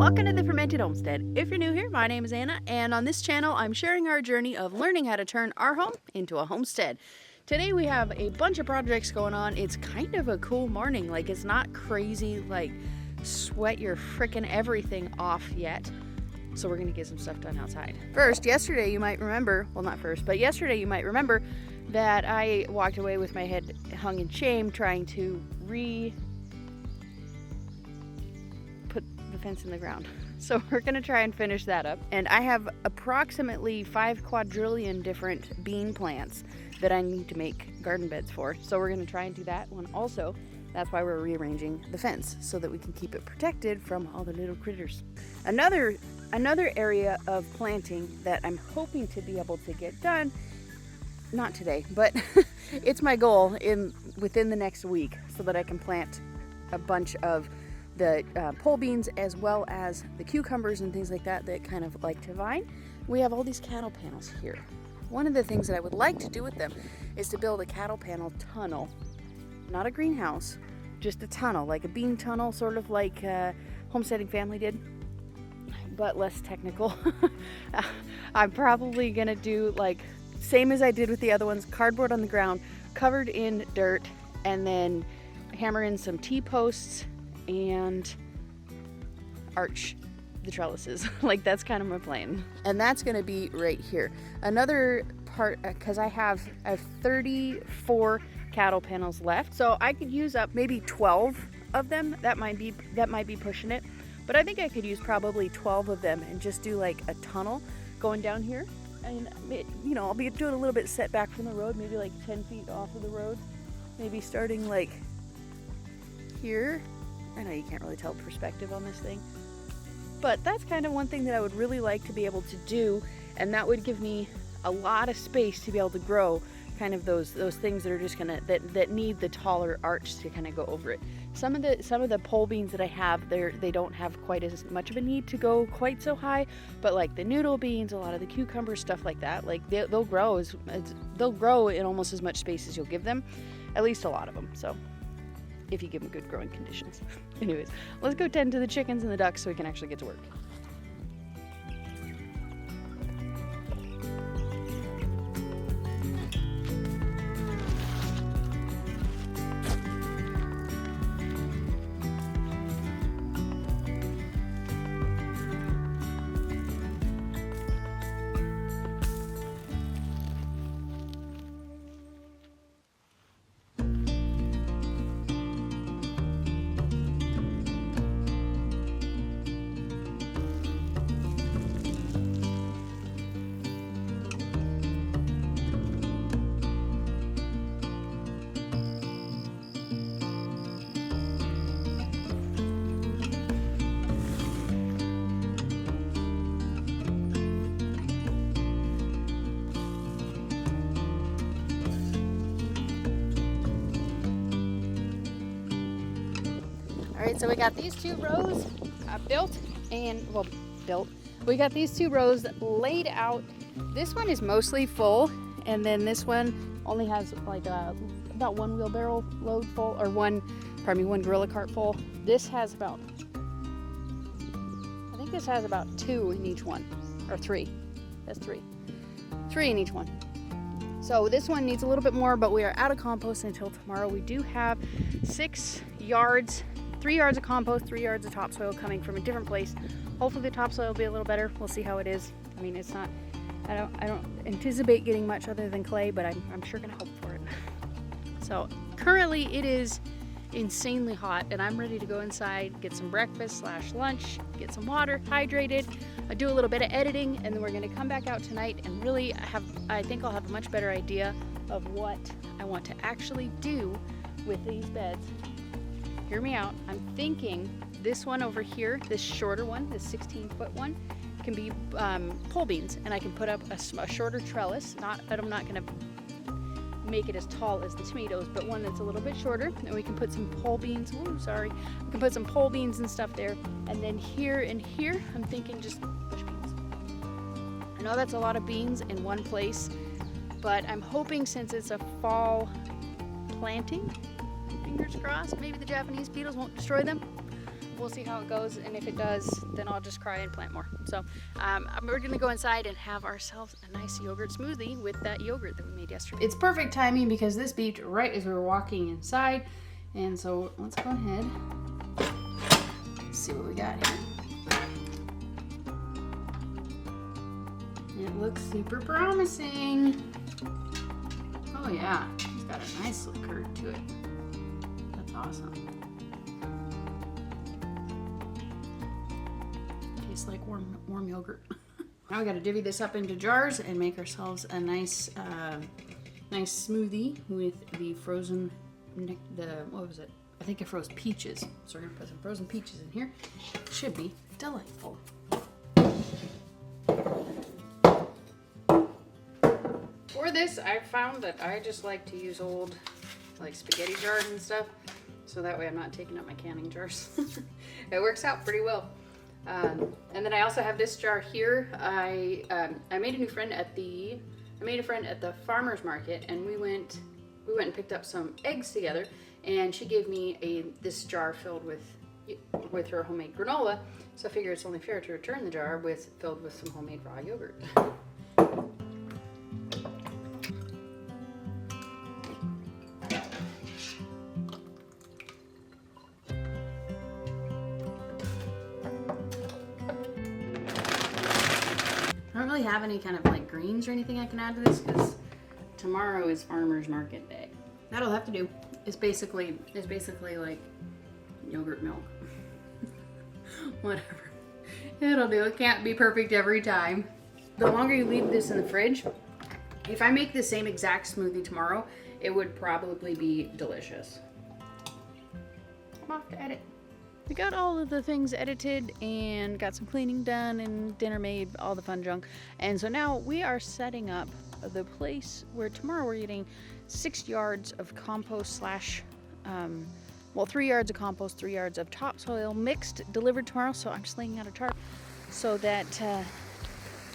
welcome to the Fermented Homestead. If you're new here, my name is Anna, and on this channel I'm sharing our journey of learning how to turn our home into a homestead. Today we have a bunch of projects going on. It's kind of a cool morning, like it's not crazy, like sweat your frickin' everything off yet. So we're gonna get some stuff done outside. Yesterday you might remember that I walked away with my head hung in shame trying to put the fence in the ground. So we're gonna try and finish that up. And I have approximately 5 quadrillion different bean plants that I need to make garden beds for. So we're gonna try and do that one also. That's why we're rearranging the fence so that we can keep it protected from all the little critters. Another area of planting that I'm hoping to be able to get done, not today, but it's my goal within the next week so that I can plant a bunch of the pole beans as well as the cucumbers and things like that kind of like to vine. We have all these cattle panels here. One of the things that I would like to do with them is to build a cattle panel tunnel. Not a greenhouse, just a tunnel, like a bean tunnel, sort of like Homesteading Family did, but less technical. I'm probably gonna do like same as I did with the other ones, cardboard on the ground, covered in dirt, and then hammer in some T-posts and arch the trellises. Like that's kind of my plan. And that's gonna be right here. Another part, because I have 34 cattle panels left, so I could use up maybe 12 of them. That might be pushing it, but I think I could use probably 12 of them and just do like a tunnel going down here. And you know, I'll be doing a little bit set back from the road, maybe like 10 feet off of the road, maybe starting like here. I know you can't really tell perspective on this thing, but that's kind of one thing that I would really like to be able to do, and that would give me a lot of space to be able to grow kind of those things that are just gonna that need the taller arch to kind of go over it. Some of the pole beans that I have, they don't have quite as much of a need to go quite so high, but like the noodle beans, a lot of the cucumbers, stuff like that, like they'll grow in almost as much space as you'll give them, at least a lot of them. So if you give them good growing conditions. Anyways, let's go tend to the chickens and the ducks so we can actually get to work. Alright, so we got these 2 rows we got these 2 rows laid out. This one is mostly full, and then this one only has like about 1 wheelbarrow load full, or one gorilla cart full. This has about, I think this has about 2 in each one, or 3. That's 3 in each one. So this one needs a little bit more, but we are out of compost until tomorrow. We do have 6 yards, 3 yards of compost, 3 yards of topsoil coming from a different place. Hopefully the topsoil will be a little better. We'll see how it is. I mean, it's not, I don't anticipate getting much other than clay, but I'm sure gonna hope for it. So currently it is insanely hot, and I'm ready to go inside, get some breakfast / lunch, get some water, hydrated, do a little bit of editing, and then we're gonna come back out tonight and really I think I'll have a much better idea of what I want to actually do with these beds. Hear me out. I'm thinking this one over here, this shorter one, this 16-foot one, can be pole beans, and I can put up a shorter trellis. I'm not going to make it as tall as the tomatoes, but one that's a little bit shorter, and we can put some pole beans. We can put some pole beans and stuff there, and then here and here, I'm thinking just bush beans. I know that's a lot of beans in one place, but I'm hoping since it's a fall planting, fingers crossed, maybe the Japanese beetles won't destroy them. we'll see how it goes, and if it does, then I'll just cry and plant more. So we're gonna go inside and have ourselves a nice yogurt smoothie with that yogurt that we made yesterday. It's perfect timing because this beeped right as we were walking inside, and so let's go ahead, see what we got here. It looks super promising. Oh yeah, it's got a nice little curd to it. That's awesome. Tastes like warm yogurt. Now we got to divvy this up into jars and make ourselves a nice smoothie with the frozen, what was it? I think I froze peaches. So we're gonna put some frozen peaches in here. Should be delightful. For this, I found that I just like to use old like spaghetti jars and stuff, so that way I'm not taking up my canning jars. It works out pretty well. And then I also have this jar here. I made a friend at the farmer's market, and we went and picked up some eggs together, and she gave me this jar filled with her homemade granola. So I figure it's only fair to return the jar filled with some homemade raw yogurt. I don't really have any kind of like greens or anything I can add to this because tomorrow is farmer's market day. That'll have to do. It's basically like yogurt milk. Whatever. It'll do. It can't be perfect every time. The longer you leave this in the fridge, if I make the same exact smoothie tomorrow, it would probably be delicious. I'm off to edit. We got all of the things edited and got some cleaning done and dinner made, all the fun junk. And so now we are setting up the place where tomorrow we're getting 6 yards of compost slash, 3 yards of compost, 3 yards of topsoil mixed, delivered tomorrow. So I'm just laying out a tarp so that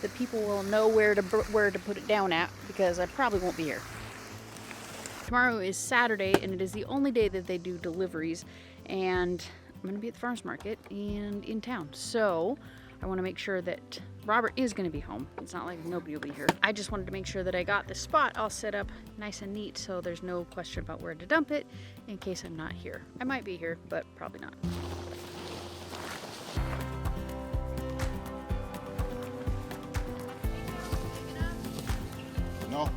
the people will know where to put it down at, because I probably won't be here. Tomorrow is Saturday, and it is the only day that they do deliveries, and I'm going to be at the farmer's market and in town. So I want to make sure that Robert is going to be home. It's not like nobody will be here. I just wanted to make sure that I got the spot all set up nice and neat so there's no question about where to dump it in case I'm not here. I might be here, but probably not. No.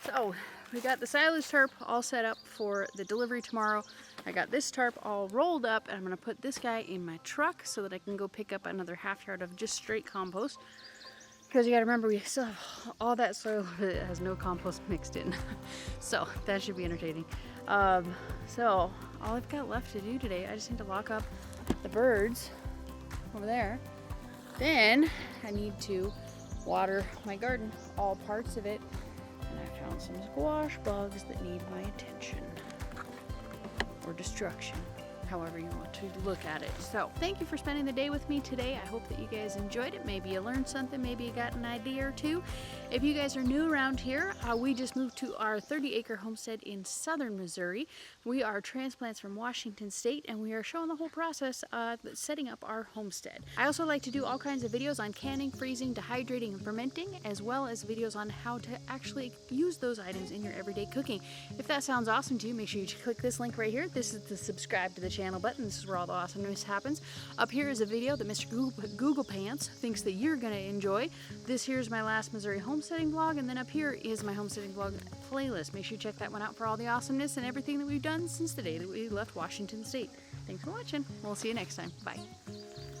So we got the silage tarp all set up for the delivery tomorrow. I got this tarp all rolled up, and I'm gonna put this guy in my truck so that I can go pick up another half yard of just straight compost. Because you gotta remember, we still have all that soil that has no compost mixed in. So that should be entertaining. So all I've got left to do today, I just need to lock up the birds over there. Then I need to water my garden, all parts of it. And I found some squash bugs that need my attention. Or destruction, however you want to look at it. So thank you for spending the day with me today. I hope that you guys enjoyed it. Maybe you learned something, maybe you got an idea or two. If you guys are new around here, we just moved to our 30-acre homestead in southern Missouri. We are transplants from Washington State, and we are showing the whole process of setting up our homestead. I also like to do all kinds of videos on canning, freezing, dehydrating, and fermenting, as well as videos on how to actually use those items in your everyday cooking. If that sounds awesome to you, make sure you click this link right here. This is the subscribe to the channel button. This is where all the awesomeness happens. Up here is a video that Mr. Google Pants thinks that you're going to enjoy. This here's my last Missouri homesteading vlog, and then up here is my homesteading vlog playlist. Make sure you check that one out for all the awesomeness and everything that we've done since the day that we left Washington State. Thanks for watching. We'll see you next time. Bye.